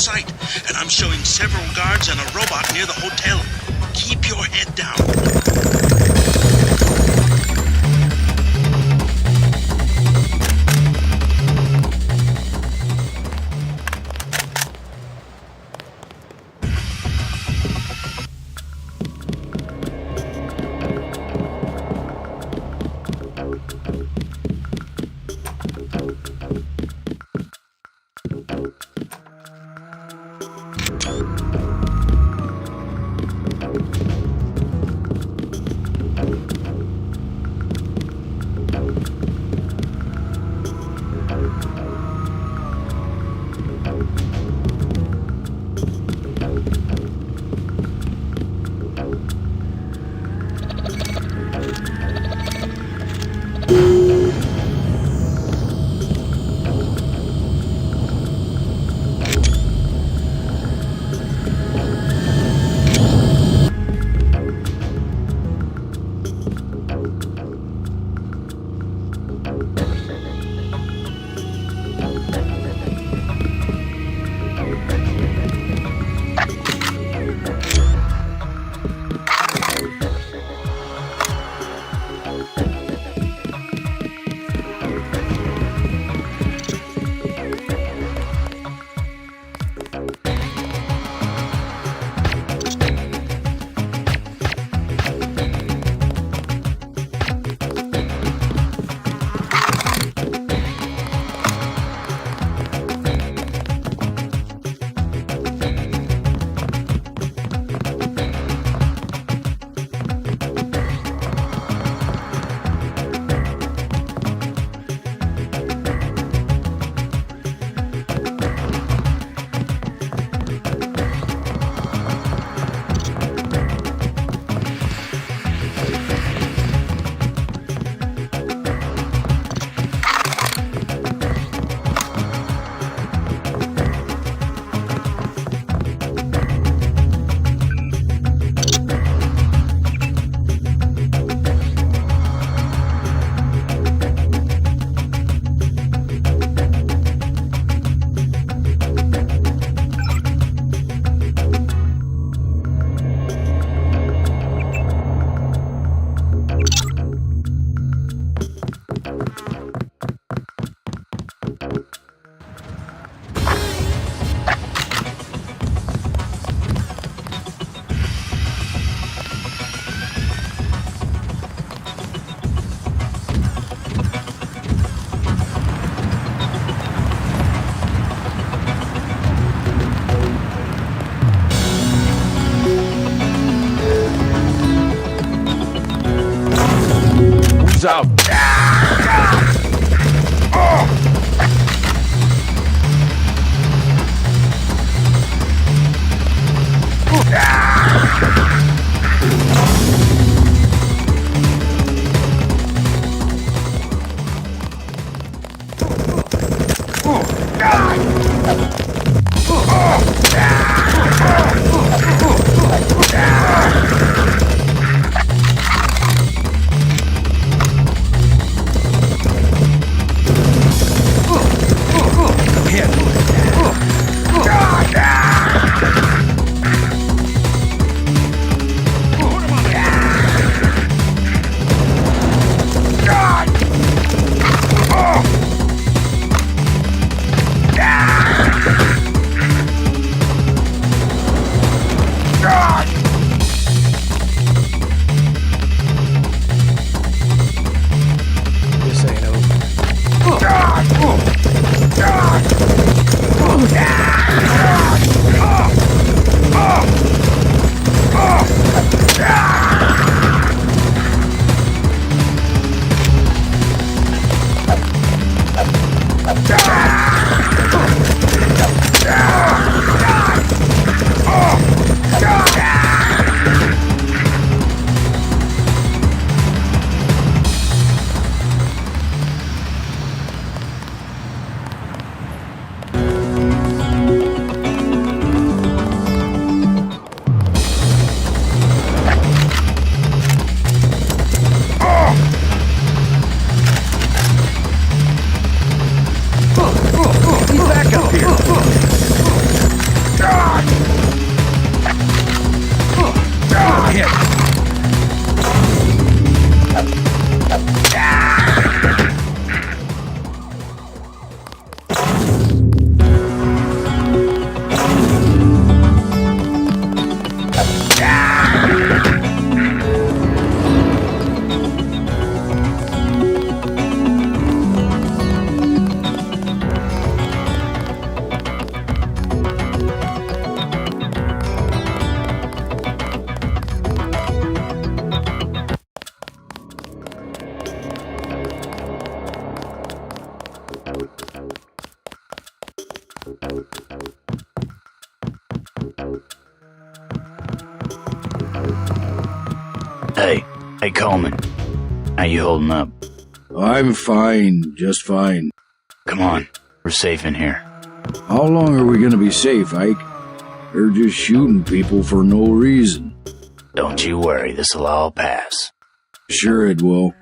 sight, and I'm showing several guards and a robot near the hotel. Keep your head down. Out. Hey Coleman. How you holding up? I'm fine, just fine. Come on, we're safe in here. How long are we gonna be safe, Ike? They're just shooting people for no reason. Don't you worry, this'll all pass. Sure it will.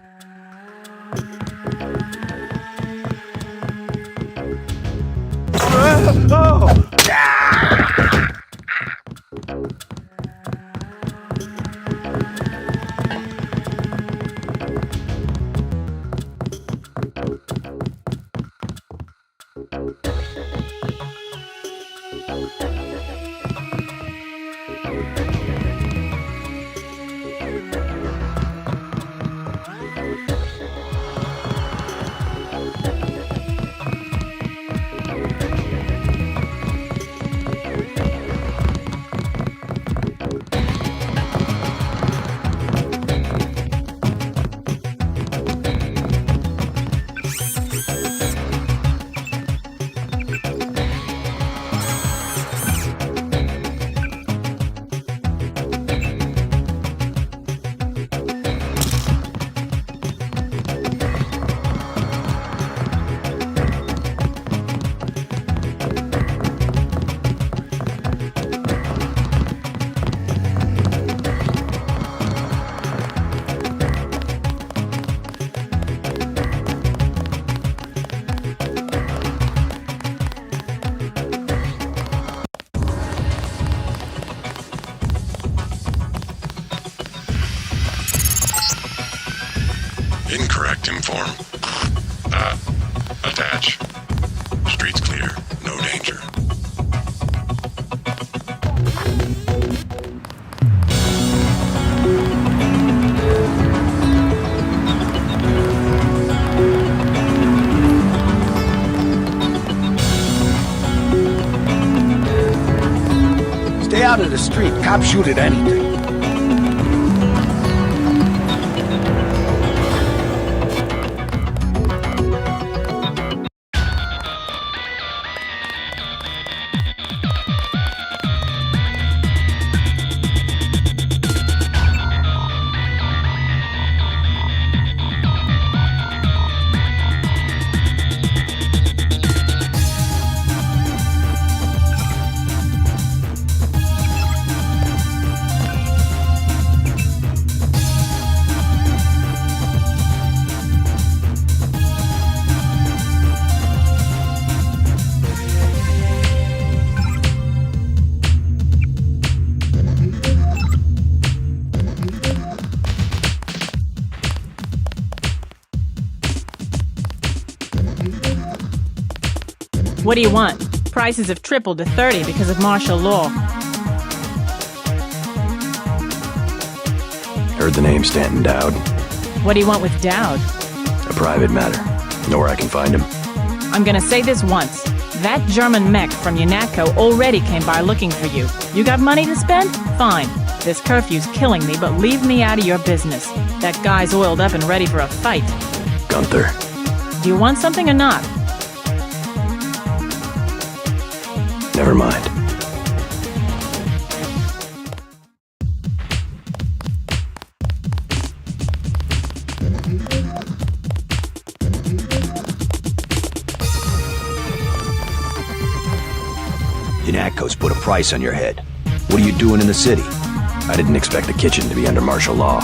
Incorrect inform. Attach. Streets clear. No danger. Stay out of the street. Cops shoot at anything. What do you want? Prices have tripled to 30 because of martial law. Heard the name Stanton Dowd. What do you want with Dowd? A private matter. Know where I can find him. I'm gonna say this once. That German mech from UNATCO already came by looking for you. You got money to spend? Fine. This curfew's killing me, but leave me out of your business. That guy's oiled up and ready for a fight. Gunther. Do you want something or not? Never mind. UNATCO's put a price on your head. What are you doing in the city? I didn't expect the kitchen to be under martial law.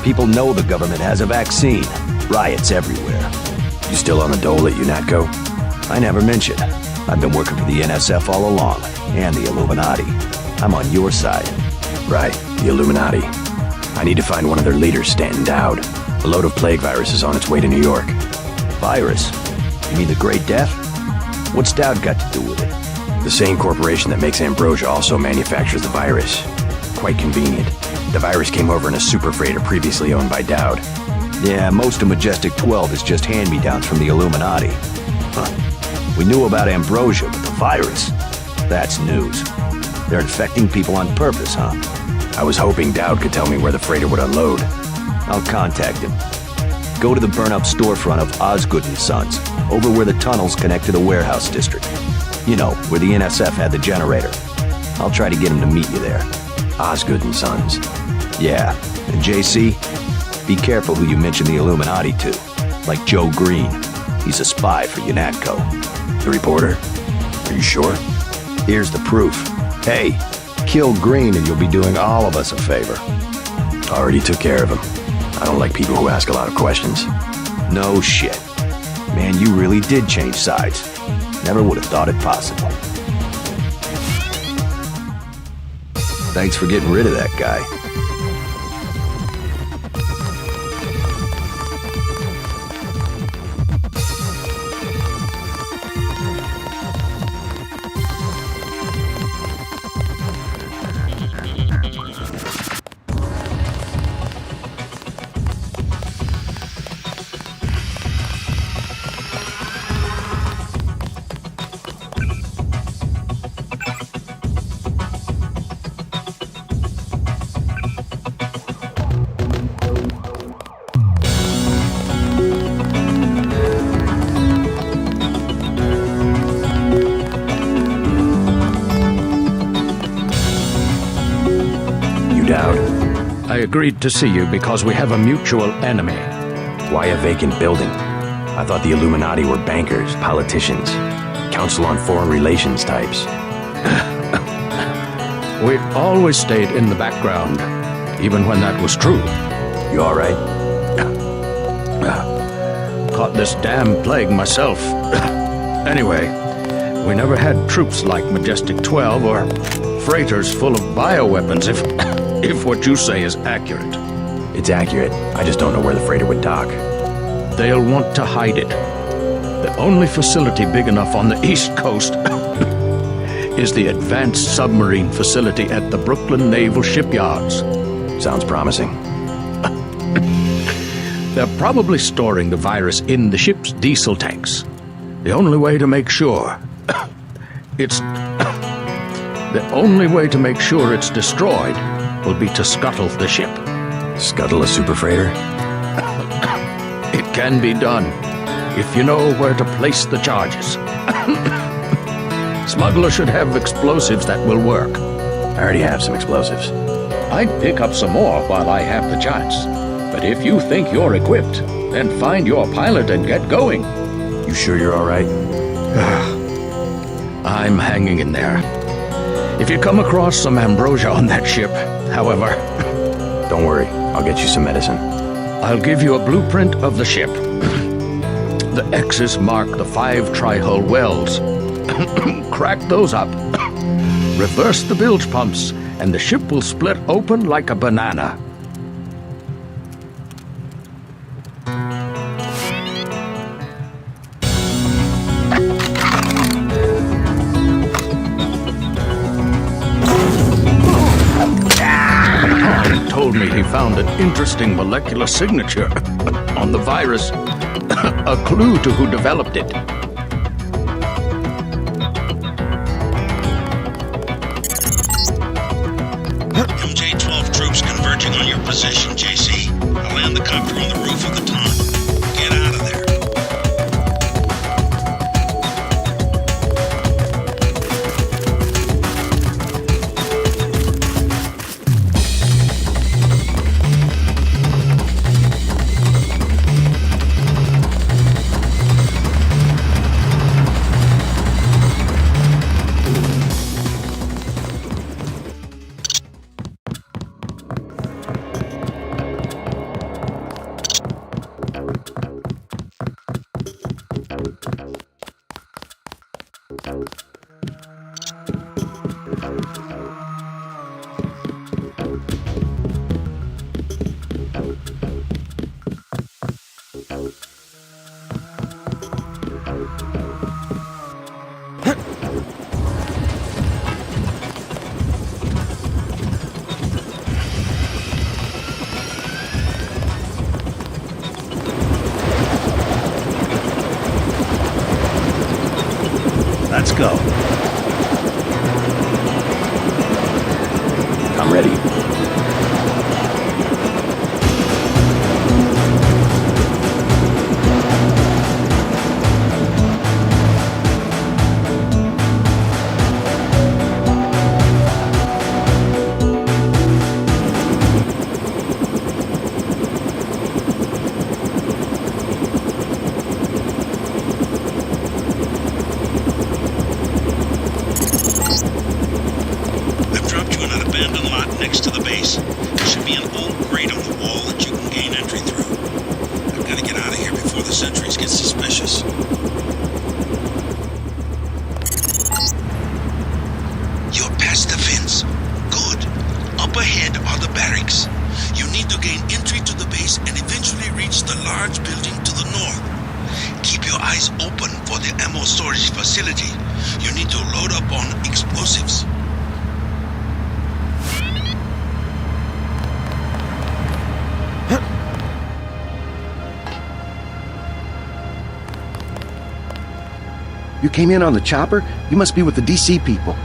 People know the government has a vaccine. Riots everywhere. You still on the dole at UNATCO? I never mentioned. I've been working for the NSF all along, and the Illuminati. I'm on your side. Right, the Illuminati. I need to find one of their leaders, Stanton Dowd. A load of plague virus is on its way to New York. Virus? You mean the Great Death? What's Dowd got to do with it? The same corporation that makes ambrosia also manufactures the virus. Quite convenient. The virus came over in a super freighter previously owned by Dowd. Yeah, most of Majestic 12 is just hand-me-downs from the Illuminati. Huh. We knew about ambrosia, but the virus? That's news. They're infecting people on purpose, huh? I was hoping Dowd could tell me where the freighter would unload. I'll contact him. Go to the burn-up storefront of Osgood & Sons, over where the tunnels connect to the warehouse district. You know, where the NSF had the generator. I'll try to get him to meet you there. Osgood and Sons. Yeah, and JC, be careful who you mention the Illuminati to. Like Joe Green. He's a spy for UNATCO. The reporter? Are you sure? Here's the proof. Hey, kill Green and you'll be doing all of us a favor. Already took care of him. I don't like people who ask a lot of questions. No shit. Man, you really did change sides. Never would have thought it possible. Thanks for getting rid of that guy. I agreed to see you because we have a mutual enemy. Why a vacant building? I thought the Illuminati were bankers, politicians, Council on Foreign Relations types. We always stayed in the background, even when that was true. You all right? Caught this damn plague myself. Anyway, we never had troops like Majestic 12 or freighters full of bioweapons, if what you say is accurate. It's accurate. I just don't know where the freighter would dock. They'll want to hide it. The only facility big enough on the East Coast is the Advanced Submarine Facility at the Brooklyn Naval Shipyards. Sounds promising. They're probably storing the virus in the ship's diesel tanks. The only way to make sure it's destroyed will be to scuttle the ship. Scuttle a super freighter? It can be done, if you know where to place the charges. Smuggler should have explosives that will work. I already have some explosives. I'd pick up some more while I have the chance. But if you think you're equipped, then find your pilot and get going. You sure you're all right? I'm hanging in there. If you come across some ambrosia on that ship, however... Don't worry, I'll get you some medicine. I'll give you a blueprint of the ship. The X's mark the 5 tri-hull wells. Crack those up. Reverse the bilge pumps, and the ship will split open like a banana. Told me he found an interesting molecular signature on the virus, a clue to who developed it. MJ-12 troops converging on your position, JC. I'll land the copter on the roof of the tunnel. Get out of there. Let's go. I'm ready. barracks. You need to gain entry to the base and eventually reach the large building to the north. Keep your eyes open for the ammo storage facility. You need to load up on explosives. You came in on the chopper? You must be with the DC people.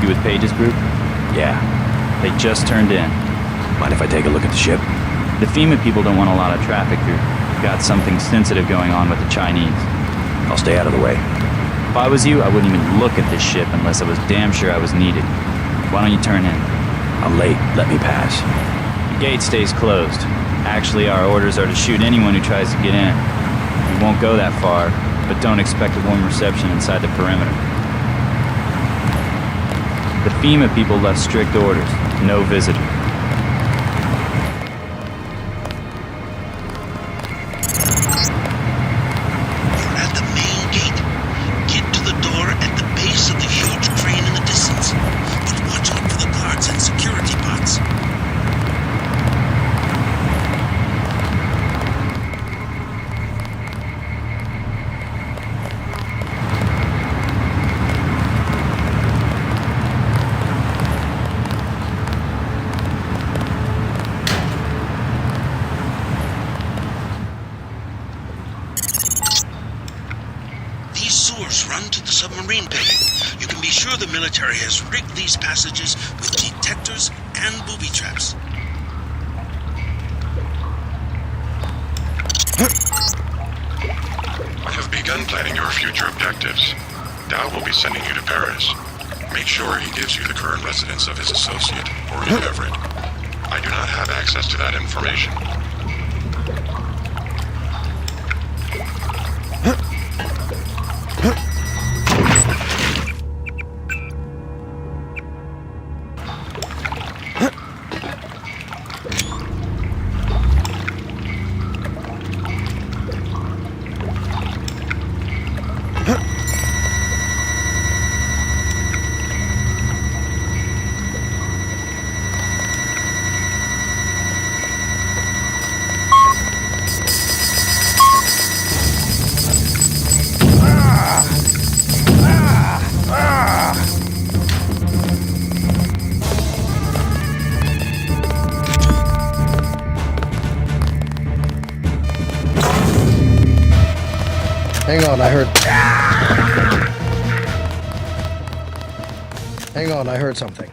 You with Page's group? Yeah. They just turned in. Mind if I take a look at the ship? The FEMA people don't want a lot of traffic here. Got something sensitive going on with the Chinese. I'll stay out of the way. If I was you, I wouldn't even look at this ship unless I was damn sure I was needed. Why don't you turn in? I'm late. Let me pass. The gate stays closed. Actually, our orders are to shoot anyone who tries to get in. We won't go that far, but don't expect a warm reception inside the perimeter. The FEMA people left strict orders. No visitor. You're at the main gate. Get to the door at the base of the huge crane in the distance. But watch out for the guards and security bots. These sewers run to the submarine bay. You can be sure the military has rigged these passages with detectors and booby traps. I have begun planning your future objectives. Dow will be sending you to Paris. Make sure he gives you the current residence of his associate, Maureen Everett. I do not have access to that information. Hang on, I heard... Hang on, I heard something.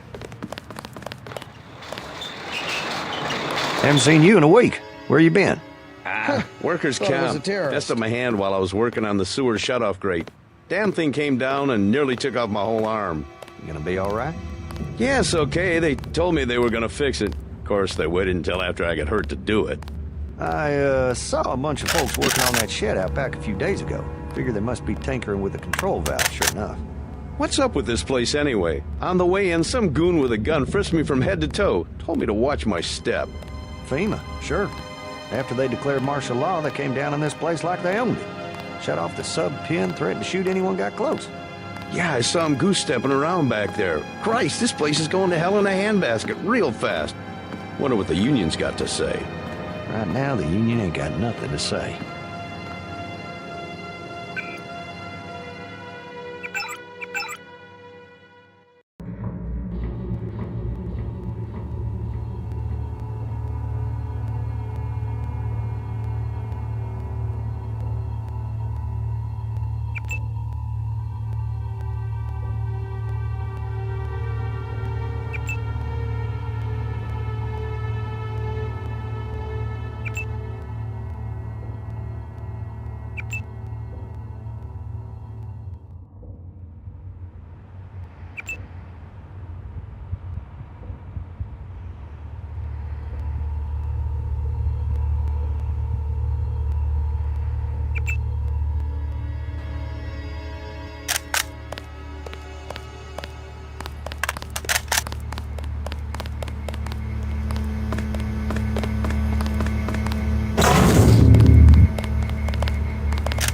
Haven't seen you in a week. Where you been? Workers' Thought it was camp. a terrorist. Messed up my hand while I was working on the sewer shutoff grate. Damn thing came down and nearly took off my whole arm. You gonna be all right? Yes, okay. They told me they were gonna fix it. Of course, they waited until after I got hurt to do it. I saw a bunch of folks working on that shed out back a few days ago. Figured they must be tinkering with the control valve, sure enough. What's up with this place anyway? On the way in, some goon with a gun frisked me from head to toe. Told me to watch my step. FEMA, sure. After they declared martial law, they came down on this place like they owned it. Shut off the sub-pin, threatened to shoot anyone got close. Yeah, I saw him goose-stepping around back there. Christ, this place is going to hell in a handbasket real fast. Wonder what the union's got to say. Right now, the union ain't got nothing to say.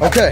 Okay.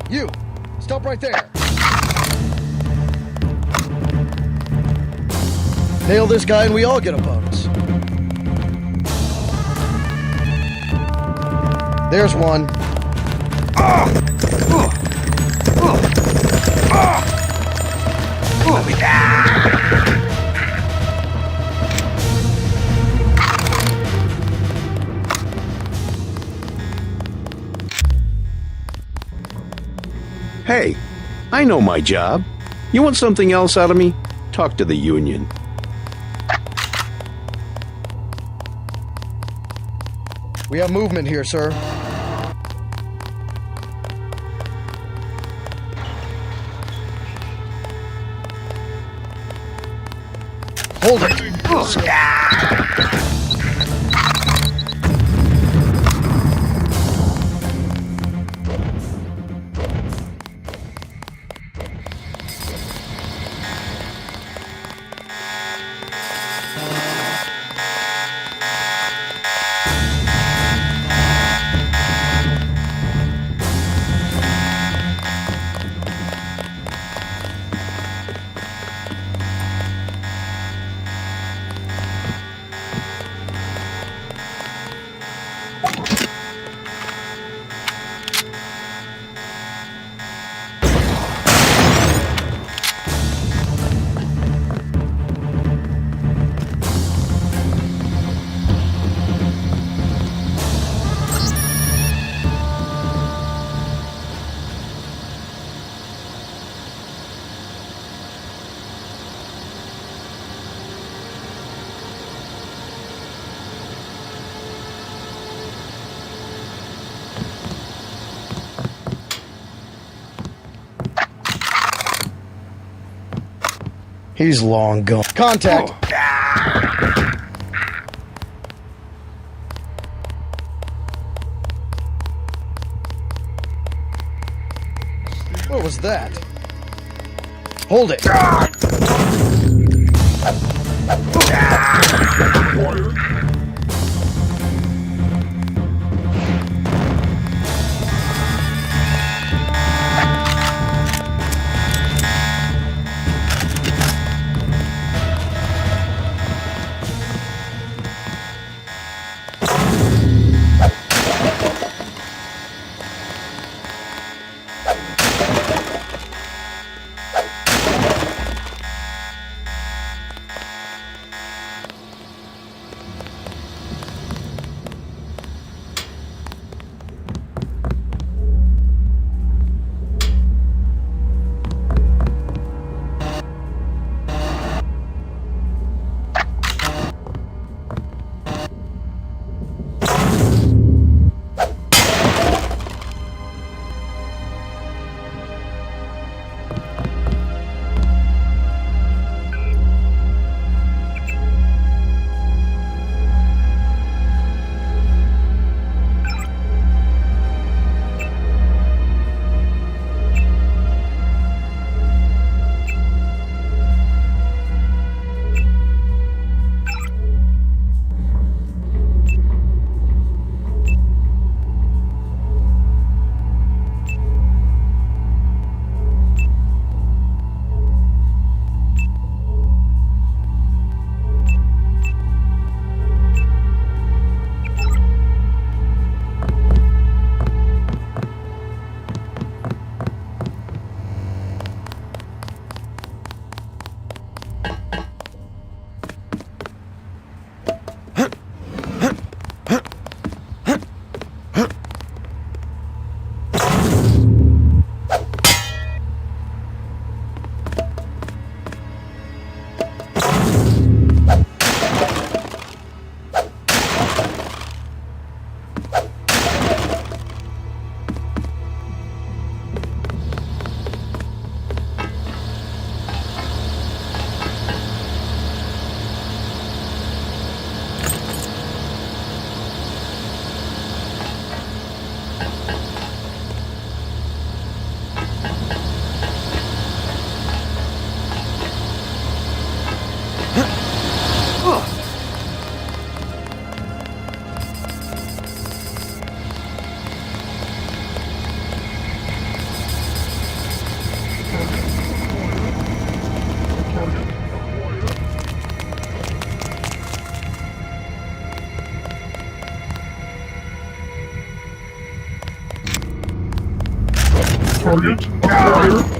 You! Stop right there! Nail this guy and we all get a bonus. There's one. Hey, I know my job. You want something else out of me? Talk to the union. We have movement here, sir. Hold it! He's long gone. Contact! What was that? Hold it! Target acquired.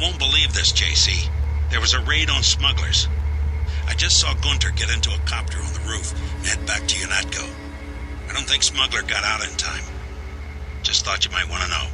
won't believe this, JC. There was a raid on smugglers. I just saw Gunter get into a copter on the roof and head back to Unatco. I don't think Smuggler got out in time. Just thought you might want to know.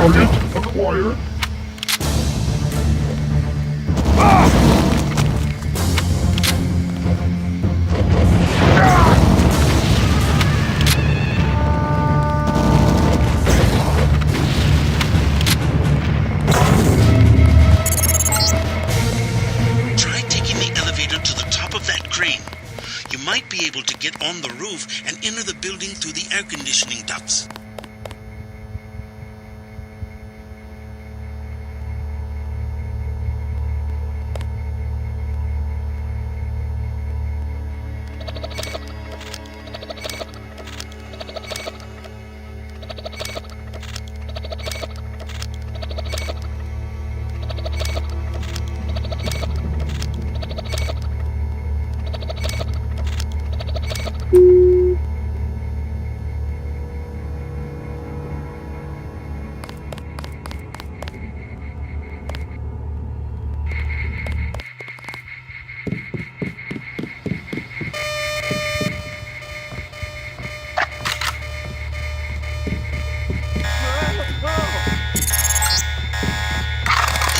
Target acquired. Try taking the elevator to the top of that crane. You might be able to get on the roof and enter the building through the air conditioning ducts.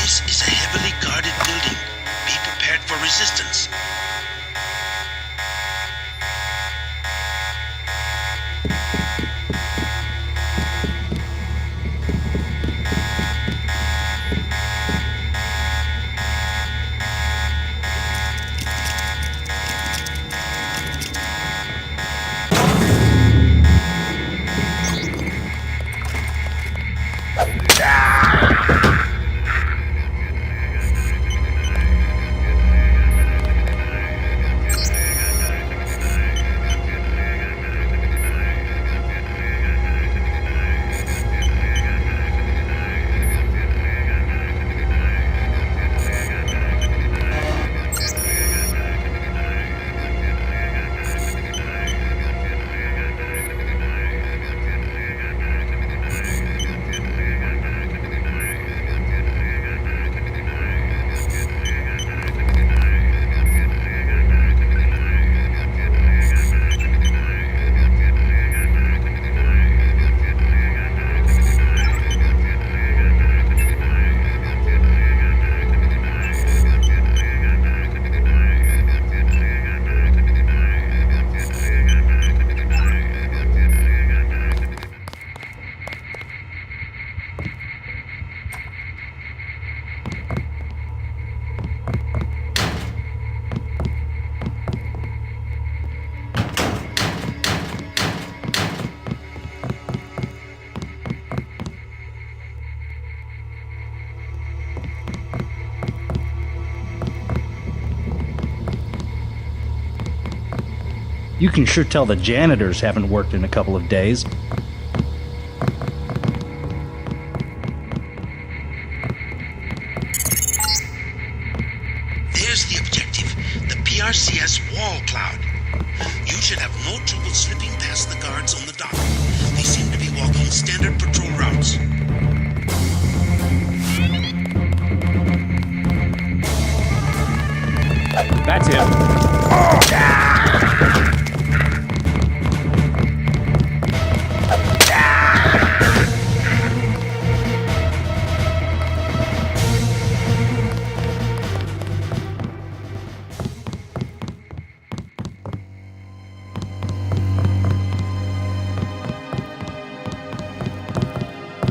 This is a heavily guarded building. Be prepared for resistance. You can sure tell the janitors haven't worked in a couple of days. There's the objective, the PRCS wall cloud. You should have no trouble slipping past the guards on the dock. They seem to be walking standard patrol routes. That's him.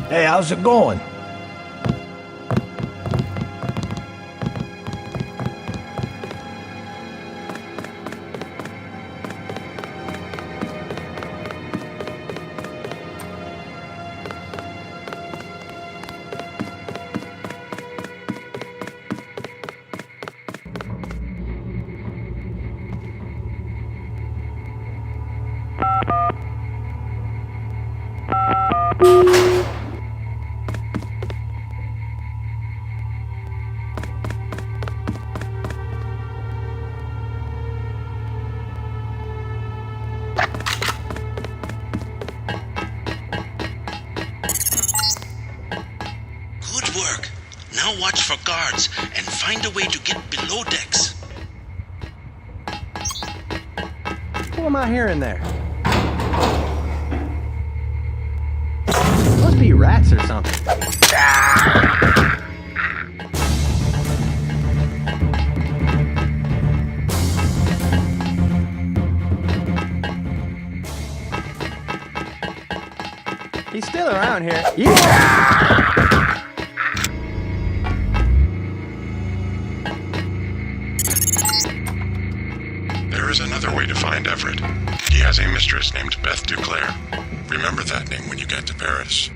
Hey, how's it going? Good work. Now watch for guards and find a way to get below decks. Who am I hearing there? Must be rats or something. He's still around here. There is another way to find Everett. He has a mistress named Beth Duclair. Remember that name when you get to Paris.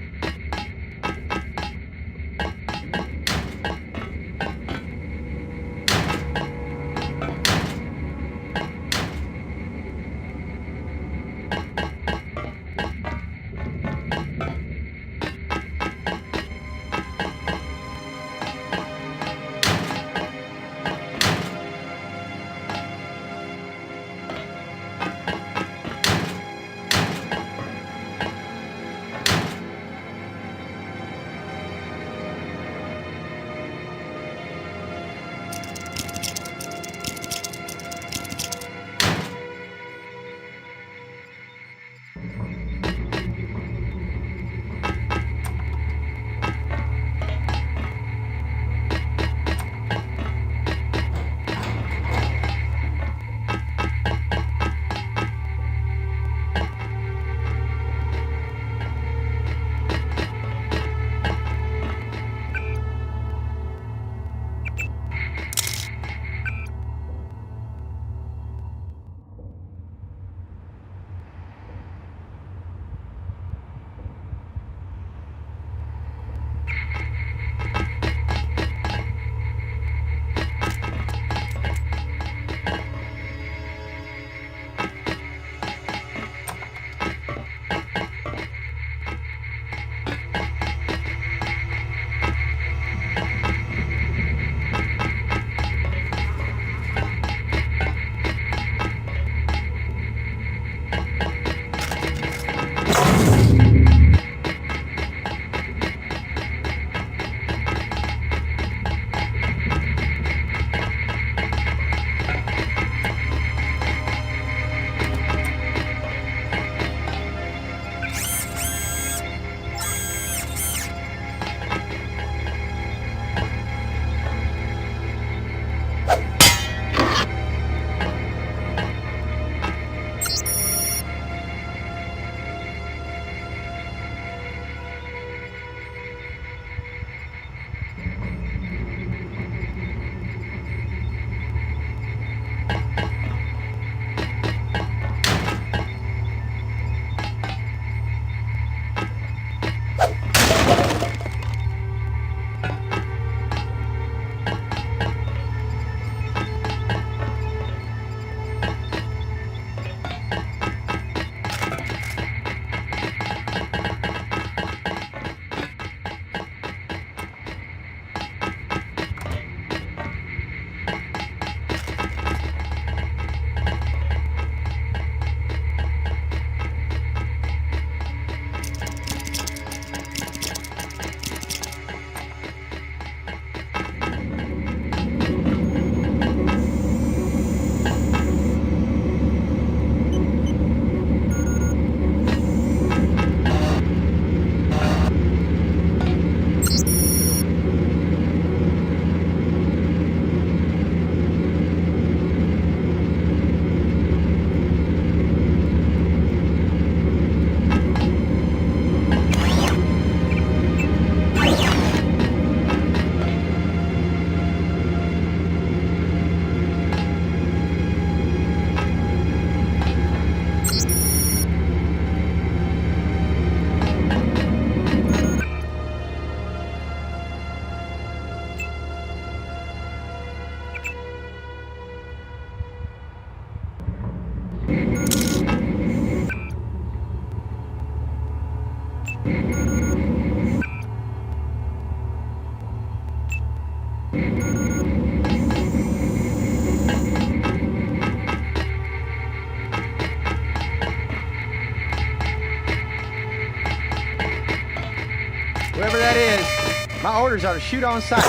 Whoever that is, my orders are to shoot on sight.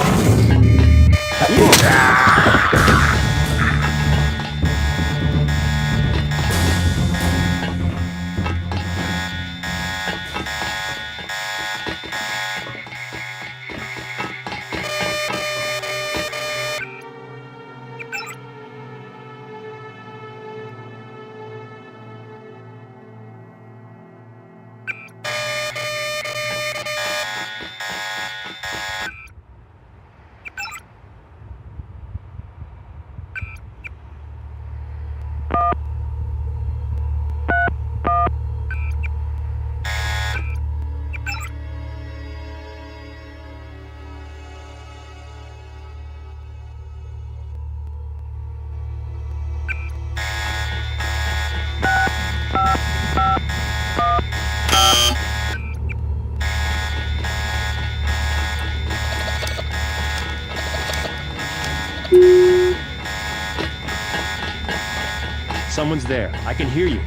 Someone's there. I can hear you.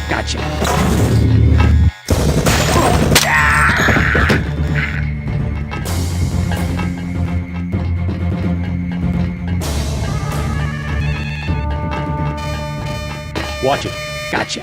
Gotcha. Watch it. Gotcha.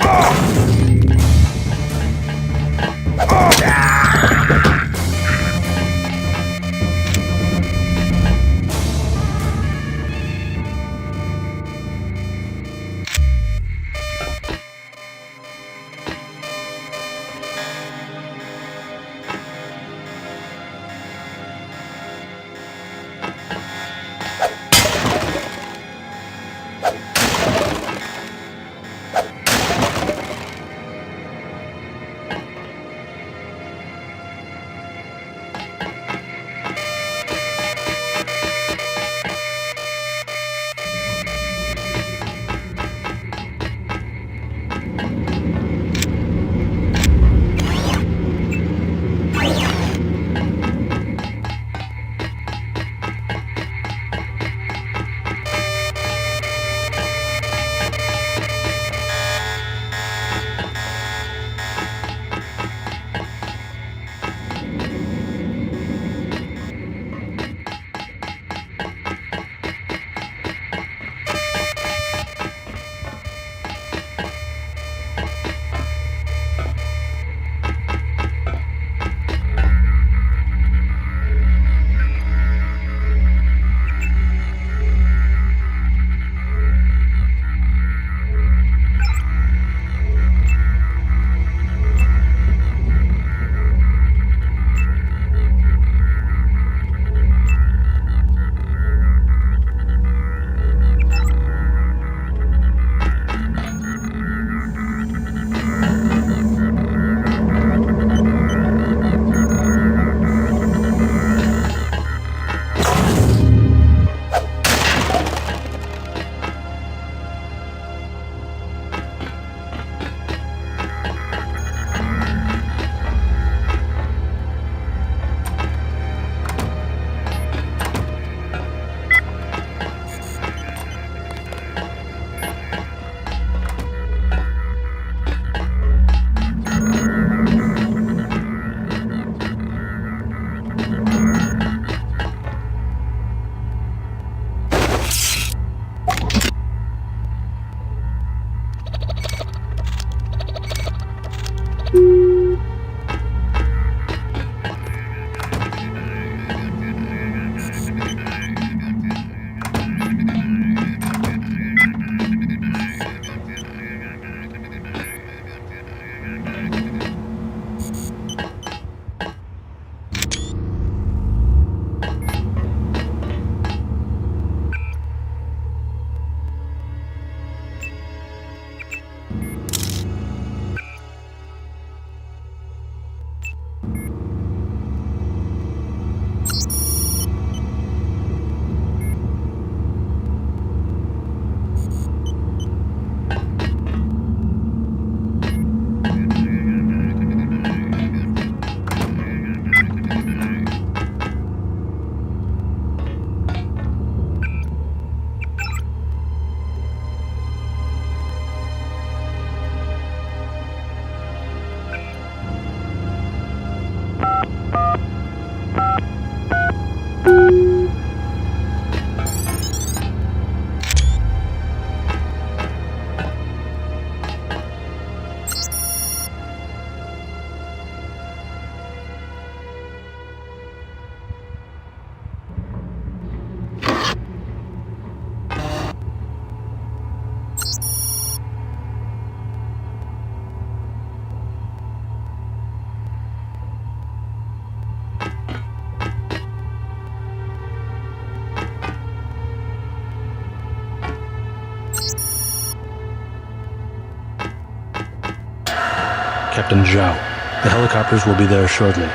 Captain Zhao. The helicopters will be there shortly.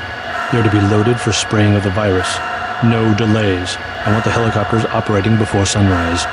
They're to be loaded for spraying of the virus. No delays. I want the helicopters operating before sunrise.